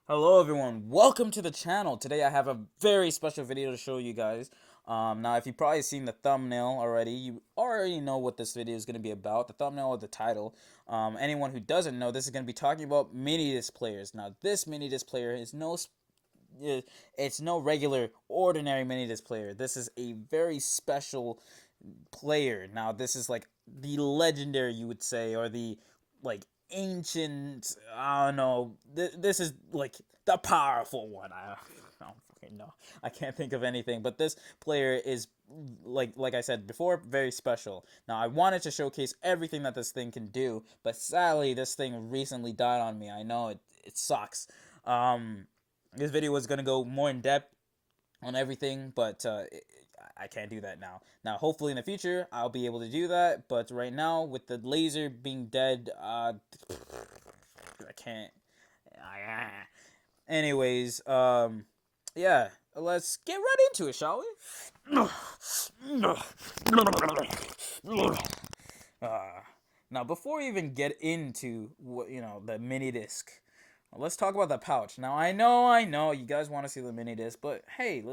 Hello everyone, welcome to the channel. Today I have a very special video to show you guys. Now if you've probably seen the thumbnail already, you already know what this video is going to be about, the thumbnail or the title. Anyone who doesn't know, this is going to be talking about mini disc players. Now this mini disc player is it's no regular, ordinary mini disc player. This is a very special player. Now this is like the legendary, you would say, or the like ancient. I don't know. This is like the powerful one. I don't fucking know. I can't think of anything. But this player is like I said before, very special. Now I wanted to showcase everything that this thing can do, but sadly this thing recently died on me. I know it sucks. This video was gonna go more in depth on everything, but I can't do that now. Now, hopefully in the future, I'll be able to do that, but right now, with the laser being dead, I can't. Anyways, yeah, let's get right into it, shall we? Now, before we even get into the mini disc, let's talk about the pouch. Now, I know, you guys want to see the mini disc, but hey,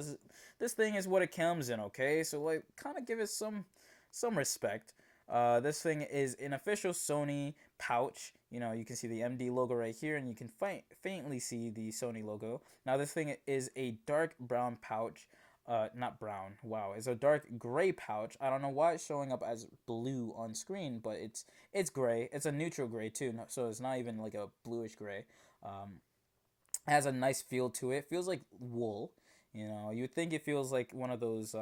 this thing is what it comes in, okay? So, like, kind of give it some respect. This thing is an official Sony pouch. You know, you can see the MD logo right here, and you can faintly see the Sony logo. Now, this thing is a dark brown pouch. Not brown. Wow, it's a dark gray pouch. I don't know why it's showing up as blue on screen, but it's gray. It's a neutral gray too, so it's not even like a bluish gray. It has a nice feel to it. Feels like wool. You know, you would think it feels like one of those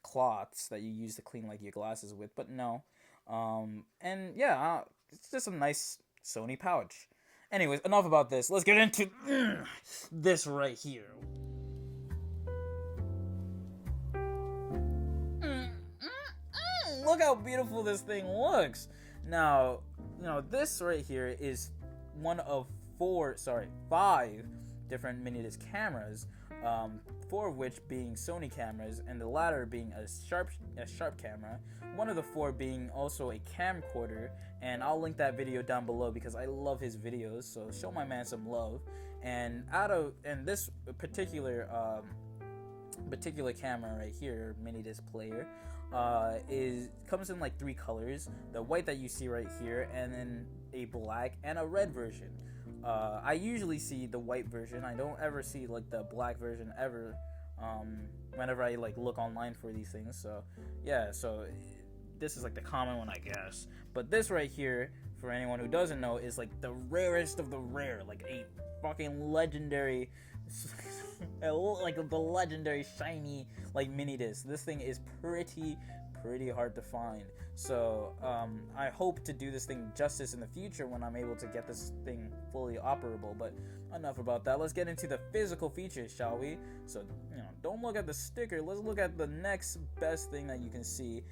cloths that you use to clean like your glasses with, but no. And yeah, it's just a nice Sony pouch. Anyways, enough about this. Let's get into this right here. Look how beautiful this thing looks. Now, this right here is one of five different mini disc cameras, four of which being Sony cameras, and the latter being a sharp camera. One of the four being also a camcorder, and I'll link that video down below because I love his videos. So show my man some love. And this particular camera right here, mini disc player, comes in like three colors: the white that you see right here, and then a black and a red version. I usually see the white version. I don't ever see like the black version ever. Whenever I like look online for these things. So yeah, so this is like the common one, I guess. But this right here, for anyone who doesn't know, is like the rarest of the rare, like a fucking legendary. Like the legendary shiny like mini disc. This thing is pretty hard to find. So I hope to do this thing justice in the future when I'm able to get this thing fully operable. But enough about that. Let's get into the physical features, shall we? So don't look at the sticker. Let's look at the next best thing that you can see,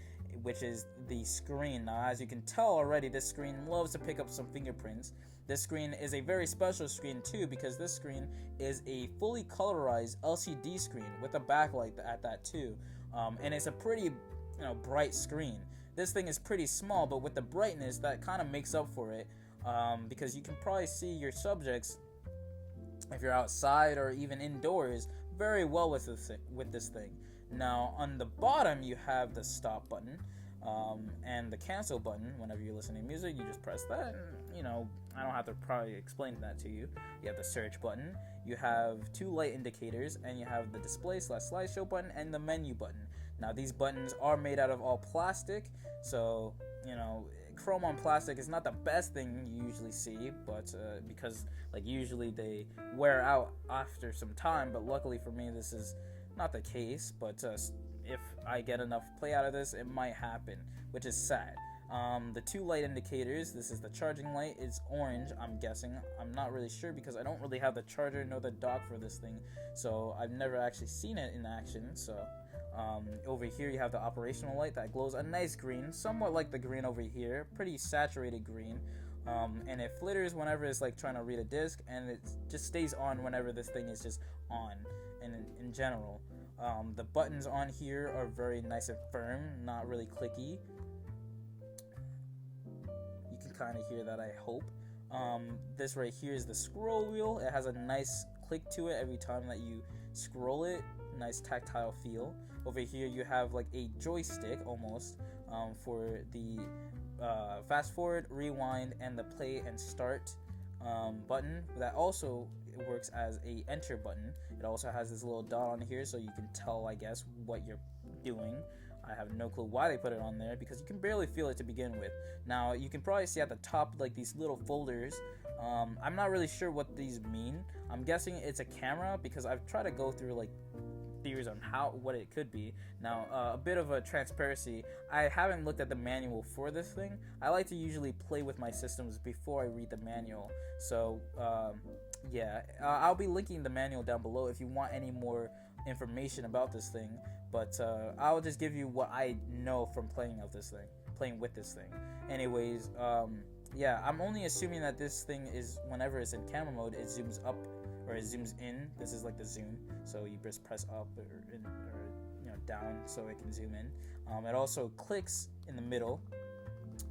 which is the screen. Now, as you can tell already, this screen loves to pick up some fingerprints. This screen is a very special screen too, because this screen is a fully colorized LCD screen with a backlight at that too, and it's a pretty bright screen. This thing is pretty small, but with the brightness, that kind of makes up for it, because you can probably see your subjects if you're outside or even indoors very well with this thing. Now, on the bottom, you have the stop button, and the cancel button. Whenever you're listening to music, you just press that, and I don't have to probably explain that to you. You have the search button, you have two light indicators, and you have the display/slideshow button and the menu button. Now, these buttons are made out of all plastic, so chrome on plastic is not the best thing you usually see, but because like usually they wear out after some time. But luckily for me, this is not the case. But if I get enough play out of this, it might happen, which is sad. The two light indicators, this is the charging light, it's orange, I'm guessing. I'm not really sure because I don't really have the charger nor the dock for this thing, so I've never actually seen it in action. So over here you have the operational light that glows a nice green, somewhat like the green over here, pretty saturated green. And it flitters whenever it's like trying to read a disc, and it just stays on whenever this thing is just on, and in general. The buttons on here are very nice and firm, not really clicky. You can kind of hear that, I hope. This right here is the scroll wheel. It has a nice click to it every time that you scroll it. Nice tactile feel. Over here you have like a joystick almost for the fast forward, rewind, and the play and start button. That also works as a enter button. It also has this little dot on here so you can tell, I guess, what you're doing. I have no clue why they put it on there because you can barely feel it to begin with. Now you can probably see at the top like these little folders. I'm not really sure what these mean. I'm guessing it's a camera because I've tried to go through like theories on what it could be. Now a bit of a transparency, I haven't looked at the manual for this thing. I like to usually play with my systems before I read the manual, so yeah, I'll be linking the manual down below if you want any more information about this thing, but I'll just give you what I know from playing with this thing. Anyways, yeah, I'm only assuming that this thing is, whenever it's in camera mode, it zooms up or it zooms in. This is like the zoom, so you just press up or down so it can zoom in. It also clicks in the middle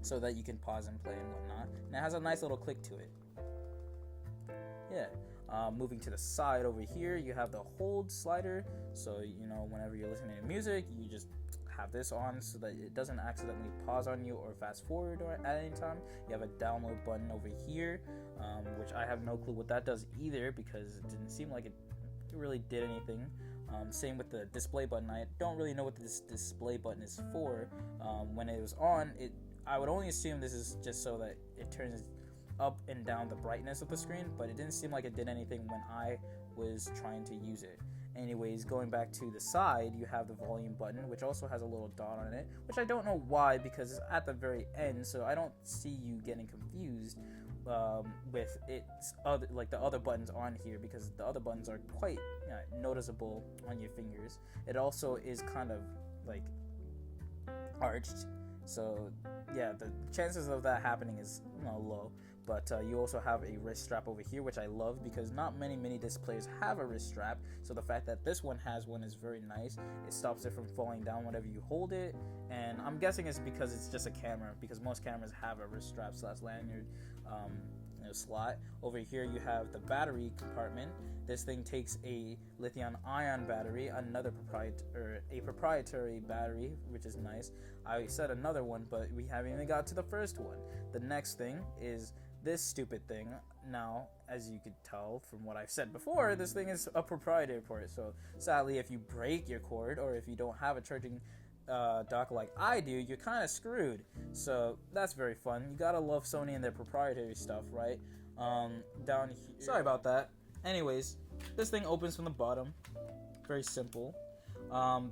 so that you can pause and play and whatnot, and it has a nice little click to it. Yeah. Moving to the side over here, you have the hold slider, so whenever you're listening to music, you just have this on so that it doesn't accidentally pause on you or fast forward at any time. You have a download button over here, which I have no clue what that does either because it didn't seem like it really did anything. Same with the display button. I don't really know what this display button is for. When it was on, I would only assume this is just so that it turns up and down the brightness of the screen, but it didn't seem like it did anything when I was trying to use it. Anyways, going back to the side, you have the volume button, which also has a little dot on it, which I don't know why because it's at the very end, so I don't see you getting confused with its the other buttons on here, because the other buttons are quite noticeable on your fingers. It also is kind of like arched, so yeah, the chances of that happening is low. But you also have a wrist strap over here, which I love because not many mini disc players have a wrist strap, so the fact that this one has one is very nice. It stops it from falling down whenever you hold it, and I'm guessing it's because it's just a camera, because most cameras have a wrist strap / lanyard slot. Over here you have the battery compartment. This thing takes a lithium-ion battery, another proprietary battery, which is nice. I said another one, but we haven't even got to the first one. The next thing is this stupid thing. Now, as you could tell from what I've said before, this thing is a proprietary port, so sadly if you break your cord or if you don't have a charging dock like I do, you're kind of screwed. So that's very fun. You gotta love Sony and their proprietary stuff, right? Down here, sorry about that. Anyways, this thing opens from the bottom. Very simple.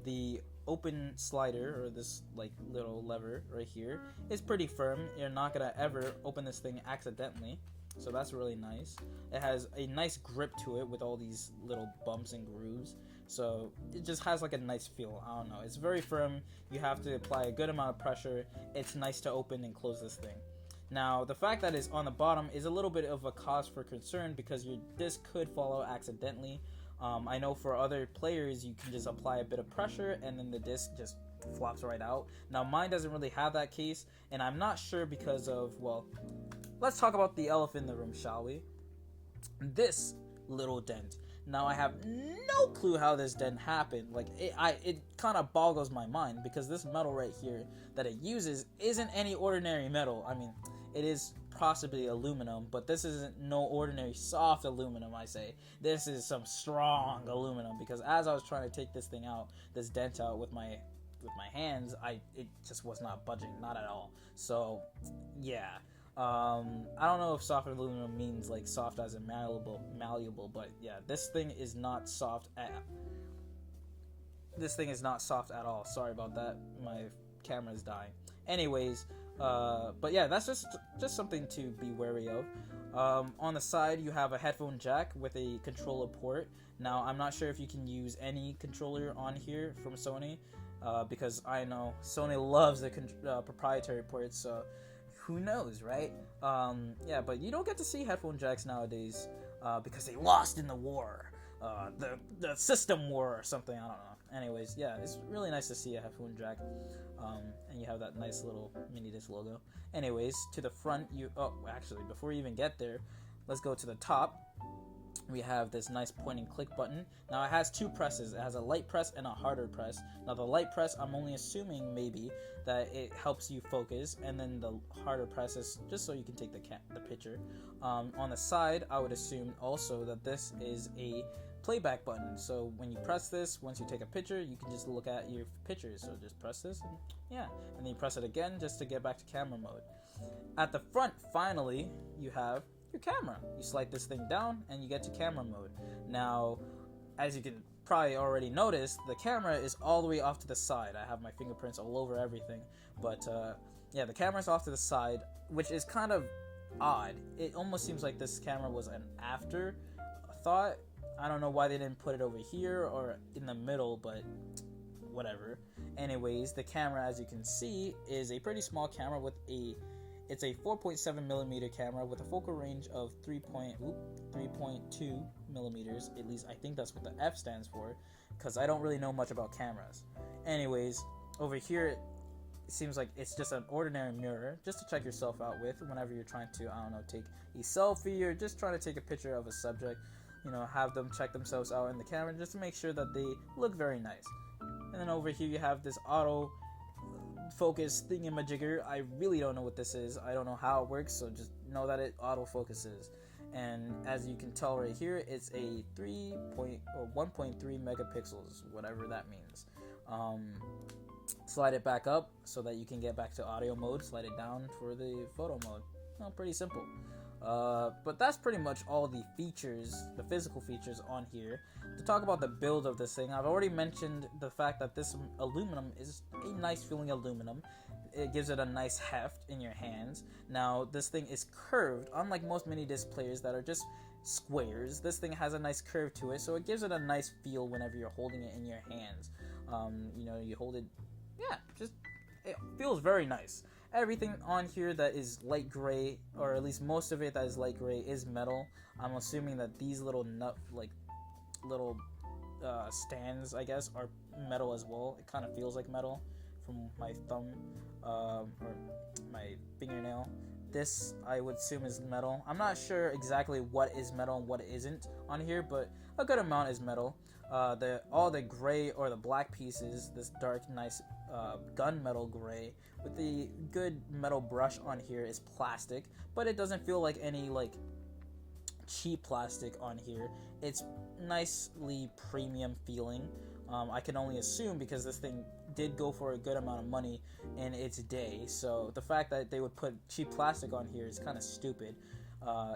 The open slider, or this little lever right here, is pretty firm. You're not gonna ever open this thing accidentally, so that's really nice. It has a nice grip to it with all these little bumps and grooves, so it just has like a nice feel. I don't know, it's very firm. You have to apply a good amount of pressure. It's nice to open and close this thing. Now, the fact that it's on the bottom is a little bit of a cause for concern because your disc could fall out accidentally. I know for other players you can just apply a bit of pressure and then the disc just flops right out. Now mine doesn't really have that case, and I'm not sure because of, well, let's talk about the elephant in the room, shall we? This little dent. Now I have no clue how this dent happened. It kind of boggles my mind because this metal right here that it uses isn't any ordinary metal. I mean, it is possibly aluminum, but this isn't no ordinary soft aluminum, I say. This is some strong aluminum, because as I was trying to take this dent out with my hands, it just was not budging, not at all. So yeah, I don't know if soft aluminum means like soft as in malleable, but yeah, this thing is not soft at all. Sorry about that, my camera's dying. Anyways, but yeah, that's just something to be wary of. On the side, you have a headphone jack with a controller port. Now, I'm not sure if you can use any controller on here from Sony, because I know Sony loves the proprietary ports, so who knows, right? Yeah, but you don't get to see headphone jacks nowadays because they lost in the war. the system war or something. I don't know. Anyways, yeah, it's really nice to see a headphone jack, and you have that nice little mini disc logo. Anyways, to the front, actually, before you even get there, let's go to the top. We have this nice point and click button. Now it has two presses. It has a light press and a harder press. Now the light press, I'm only assuming maybe that it helps you focus, and then the harder press is just so you can take the picture. On the side, I would assume also that this is a playback button. So when you press this, once you take a picture, you can just look at your pictures. So just press this, and yeah, and then you press it again just to get back to camera mode. At the front, finally, you have your camera. You slide this thing down and you get to camera mode. Now, as you can probably already notice, the camera is all the way off to the side. I have my fingerprints all over everything, but yeah, the camera's off to the side, which is kind of odd. It almost seems like this camera was an afterthought. I don't know why they didn't put it over here or in the middle, but whatever. Anyways, the camera, as you can see, is a pretty small camera with it's a 4.7 millimeter camera with a focal range of 3.2 millimeters. At least I think that's what the F stands for, because I don't really know much about cameras. Anyways, over here it seems like it's just an ordinary mirror, just to check yourself out with whenever you're trying to, I don't know, take a selfie or just trying to take a picture of a subject. You know, have them check themselves out in the camera just to make sure that they look very nice. And then over here you have this auto focus thingamajigger. I really don't know what this is. I don't know how it works, so just know that it auto focuses. And as you can tell right here, it's a 1.3 megapixels, whatever that means. Slide it back up so that you can get back to audio mode. Slide it down for the photo mode. Well, pretty simple. But that's pretty much all the features, the physical features on here. To talk about the build of this thing, I've already mentioned the fact that this aluminum is a nice feeling aluminum. It gives it a nice heft in your hands. Now, this thing is curved, unlike most mini disc players that are just squares. This thing has a nice curve to it, so it gives it a nice feel whenever you're holding it in your hands. You know, you hold it, yeah, it feels very nice. Everything on here that is light gray, or at least most of it that is light gray, is metal. I'm assuming that these little little stands, I guess, are metal as well. It kind of feels like metal from my thumb or my fingernail. This, I would assume, is metal. I'm not sure exactly what is metal and what isn't on here, but a good amount is metal. All the gray or the black pieces, this dark, nice gunmetal gray with the good metal brush on here, is plastic, but it doesn't feel like any cheap plastic on here. It's nicely premium feeling. I can only assume because this thing did go for a good amount of money in its day, so the fact that they would put cheap plastic on here is kind of stupid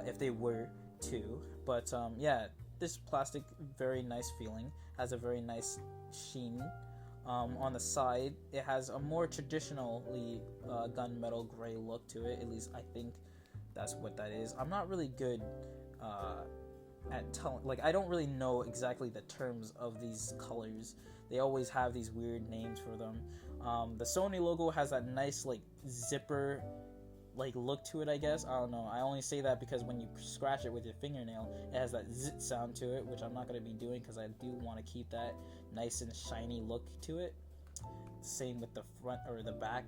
if they were to. But yeah, this plastic, very nice feeling, has a very nice sheen. On the side, it has a more traditionally gunmetal gray look to it. At least I think that's what that is. I'm not really good at telling, I don't really know exactly the terms of these colors. They always have these weird names for them. The Sony logo has that nice zipper look to it, I guess. I don't know. I only say that because when you scratch it with your fingernail, it has that zit sound to it, which I'm not going to be doing because I do want to keep that nice and shiny look to it. Same with the front or the back.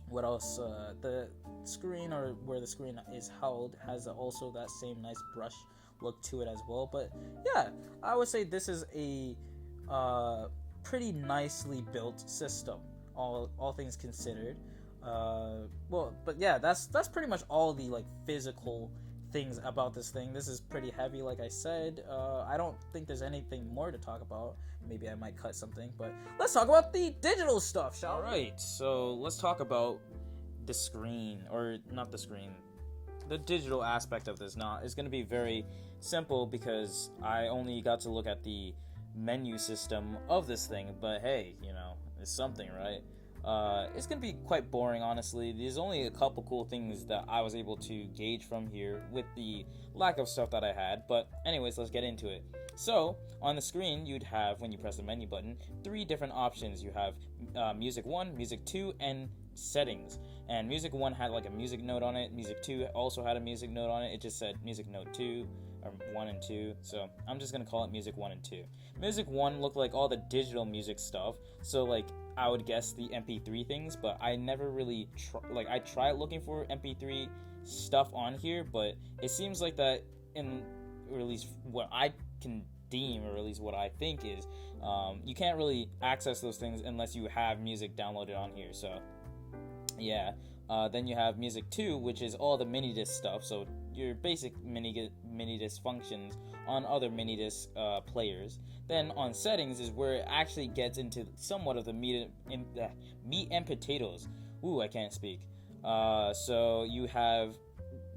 What else? The screen, or where the screen is held, has also that same nice brush look to it as well. But yeah, I would say this is a pretty nicely built system, all things considered. Well, but yeah, that's pretty much all the physical things about this thing. This is pretty heavy, like I said. I don't think there's anything more to talk about. Maybe I might cut something, but let's talk about the digital stuff, shall we? Alright, so let's talk about the screen, or not the screen, the digital aspect of this. Now, it's going to be very simple because I only got to look at the menu system of this thing, but hey, it's something, right? It's gonna be quite boring, honestly. There's only a couple cool things that I was able to gauge from here with the lack of stuff that I had, but anyways, let's get into it. So, on the screen, you'd have, when you press the menu button, 3 different options. You have Music 1, Music 2, and Settings. And Music 1 had a music note on it. Music 2 also had a music note on it. It just said Music Note 2, or 1 and 2. So I'm just gonna call it Music 1 and 2. Music 1 looked like all the digital music stuff. So like I would guess the MP3 things, but I never really I tried looking for MP3 stuff on here, but it seems like that or at least what I can deem, or at least what I think is, you can't really access those things unless you have music downloaded on here. So yeah. Then you have Music 2, which is all the mini disc stuff. So your basic mini disc functions on other mini disc players. Then on settings is where it actually gets into somewhat of the meat and potatoes. Ooh, I can't speak. So you have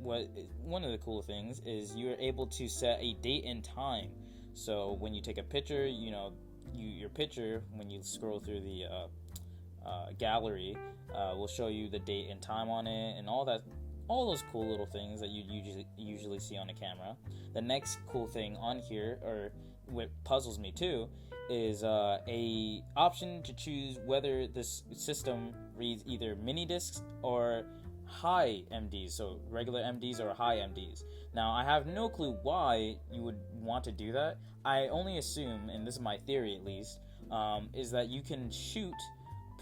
one of the cool things is you're able to set a date and time. So when you take a picture, your picture, when you scroll through the gallery, will show you the date and time on it, and all those cool little things that you usually see on a camera. The next cool thing on here, or what puzzles me too, is a option to choose whether this system reads either mini discs or high MDs, so regular MDs or high MDs. Now I have no clue why you would want to do that. I only assume, and this is my theory at least, is that you can shoot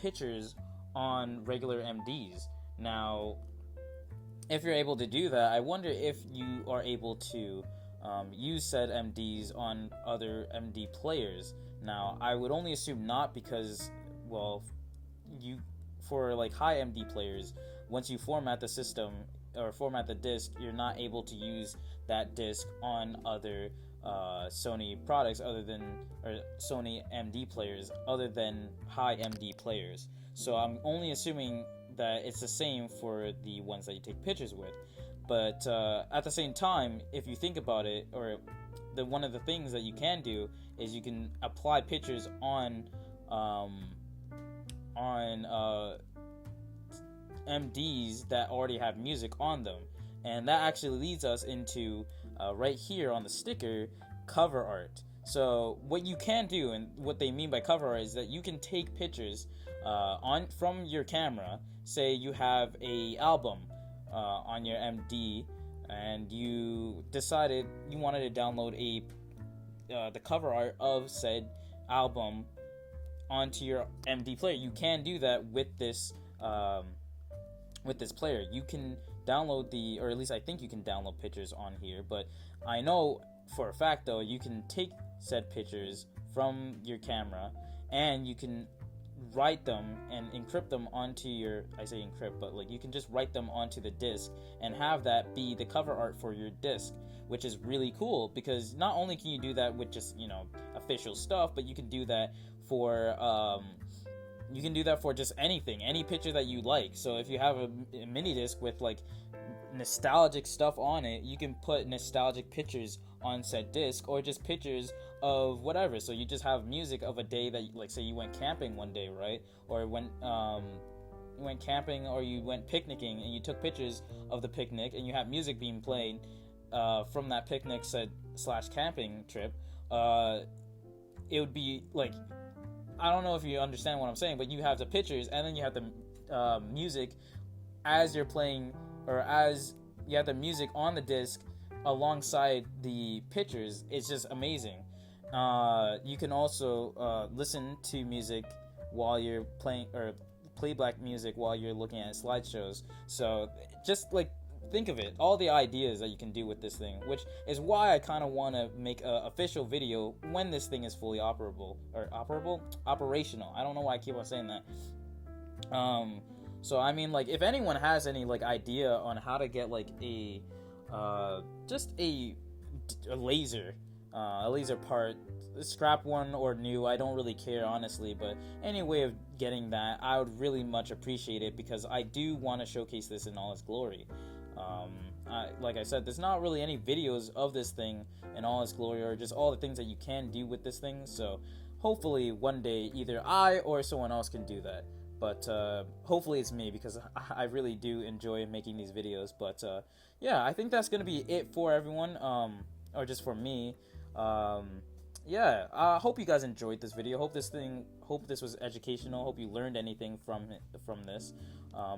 pictures on regular MDs. Now, if you're able to do that, I wonder if you are able to use said MDs on other MD players. Now, I would only assume not, because, well, for like high MD players, once you format the system or format the disc, you're not able to use that disc on other Sony products or Sony MD players other than high MD players. So I'm only assuming that it's the same for the ones that you take pictures with. But at the same time, if you think about it, or one of the things that you can do is you can apply pictures on MDs that already have music on them, and that actually leads us into right here on the sticker, cover art. So what you can do, and what they mean by cover art, is that you can take pictures from your camera. Say you have a album on your MD, and you decided you wanted to download the cover art of said album onto your MD player. You can do that with this player. You can download or at least I think you can download pictures on here, but I know for a fact though you can take said pictures from your camera, and you can write them and encrypt them onto I say encrypt, but like you can just write them onto the disc and have that be the cover art for your disc, which is really cool, because not only can you do that with just official stuff, but you can do that for just anything, any picture that you like. So if you have a mini disc with like nostalgic stuff on it, you can put nostalgic pictures on said disc, or just pictures of whatever. So you just have music of a day that, like, say you went camping one day, right? Or you went camping, or you went picnicking, and you took pictures of the picnic, and you have music being played from that picnic / camping trip. It would be like, I don't know if you understand what I'm saying, but you have the pictures, and then you have the music as you're playing, or as you have the music on the disc alongside the pictures. It's just amazing. You can also listen to music while you're playing, or playback music while you're looking at slideshows. So just like, think of it, all the ideas that you can do with this thing, which is why I kind of want to make an official video when this thing is fully operational. I don't know why I keep on saying that. So I mean, like, if anyone has any like idea on how to get like a laser part, scrap one or new, I don't really care honestly, but any way of getting that, I would really much appreciate it, because I do want to showcase this in all its glory. Like I said, there's not really any videos of this thing in all its glory, or just all the things that you can do with this thing. So hopefully one day either I or someone else can do that. But hopefully it's me, because I really do enjoy making these videos. But yeah, I think that's going to be it for everyone, or just for me. Yeah, I hope you guys enjoyed this video. Hope this was educational. Hope you learned anything from this.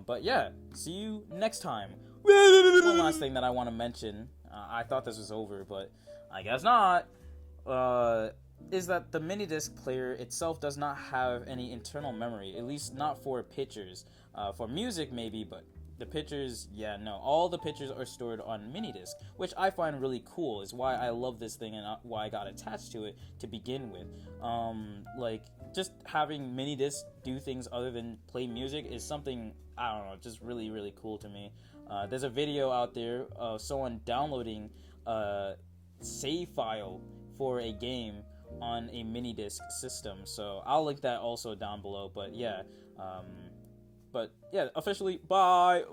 But yeah, see you next time. One last thing that I want to mention, I thought this was over, but I guess not. Is that the mini disc player itself does not have any internal memory, at least not for pictures. For music, maybe, but the pictures, yeah, no. All the pictures are stored on mini disc, which I find really cool. Is why I love this thing and why I got attached to it to begin with. Like just having mini disc do things other than play music is something, I don't know, just really really cool to me. There's a video out there of someone downloading a save file for a game on a mini disc system, so I'll link that also down below. But yeah, officially, bye.